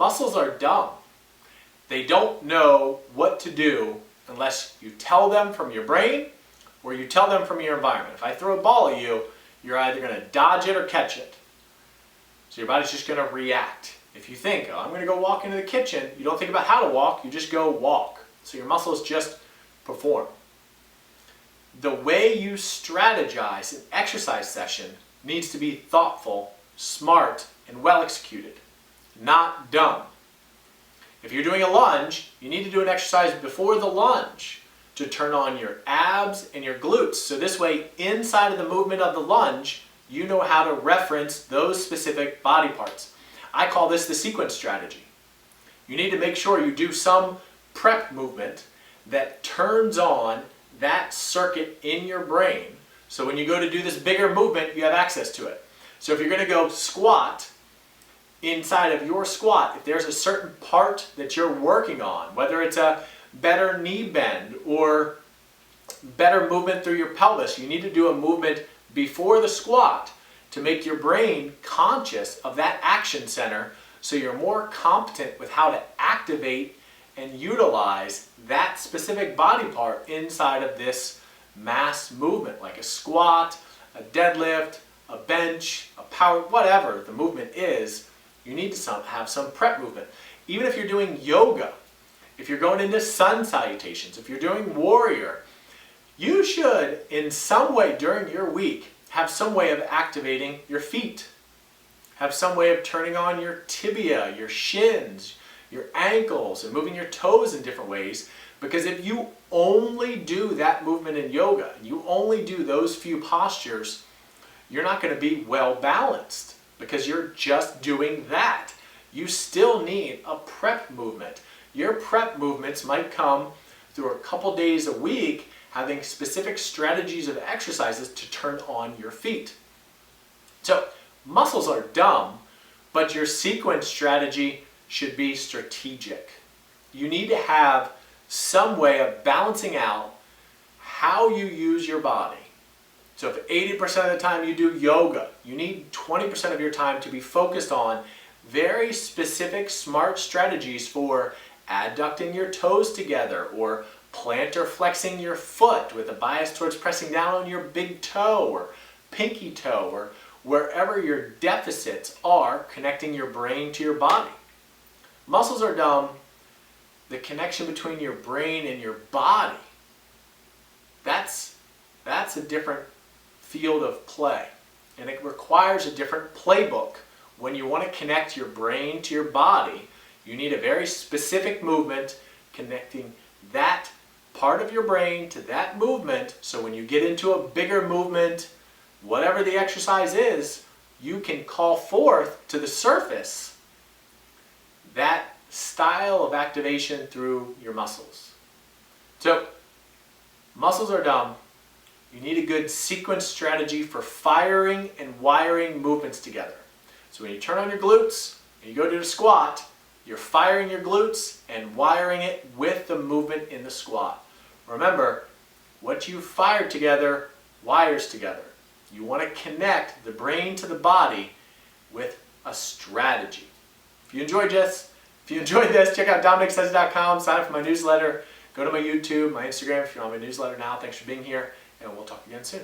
Muscles are dumb. They don't know what to do unless you tell them from your brain or you tell them from your environment. If I throw a ball at you, you're either going to dodge it or catch it. So your body's just going to react. If you think, oh, I'm going to go walk into the kitchen, you don't think about how to walk, you just go walk. So your muscles just perform. The way you strategize an exercise session needs to be thoughtful, smart, and well executed, not dumb. If you're doing a lunge, you need to do an exercise before the lunge to turn on your abs and your glutes. So this way, inside of the movement of the lunge, you know how to reference those specific body parts. I call this the sequence strategy. You need to make sure you do some prep movement that turns on that circuit in your brain. So when you go to do this bigger movement, you have access to it. So if you're going to go squat, inside of your squat, if there's a certain part that you're working on, whether it's a better knee bend or better movement through your pelvis, you need to do a movement before the squat to make your brain conscious of that action center so you're more competent with how to activate and utilize that specific body part inside of this mass movement, like a squat, a deadlift, a bench, a power, whatever the movement is. You need to have some prep movement. Even if you're doing yoga, if you're going into sun salutations, if you're doing warrior, you should in some way during your week have some way of activating your feet. Have some way of turning on your tibia, your shins, your ankles, and moving your toes in different ways. Because if you only do that movement in yoga, you only do those few postures, you're not going to be well balanced because you're just doing that. You still need a prep movement. Your prep movements might come through a couple days a week having specific strategies of exercises to turn on your feet. So muscles are dumb, but your sequence strategy should be strategic. You need to have some way of balancing out how you use your body. So if 80% of the time you do yoga, you need 20% of your time to be focused on very specific smart strategies for adducting your toes together or plantar flexing your foot with a bias towards pressing down on your big toe or pinky toe or wherever your deficits are connecting your brain to your body. Muscles are dumb. The connection between your brain and your body, that's a different field of play. And it requires a different playbook. When you want to connect your brain to your body, you need a very specific movement connecting that part of your brain to that movement, so when you get into a bigger movement, whatever the exercise is, you can call forth to the surface that style of activation through your muscles. So, muscles are dumb. You need a good sequence strategy for firing and wiring movements together. So when you turn on your glutes and you go to the squat, you're firing your glutes and wiring it with the movement in the squat. Remember, what you fire together wires together. You want to connect the brain to the body with a strategy. If you enjoyed this, check out DominicSays.com, sign up for my newsletter, go to my YouTube, my Instagram if you're on my newsletter now. Thanks for being here, and we'll talk again soon.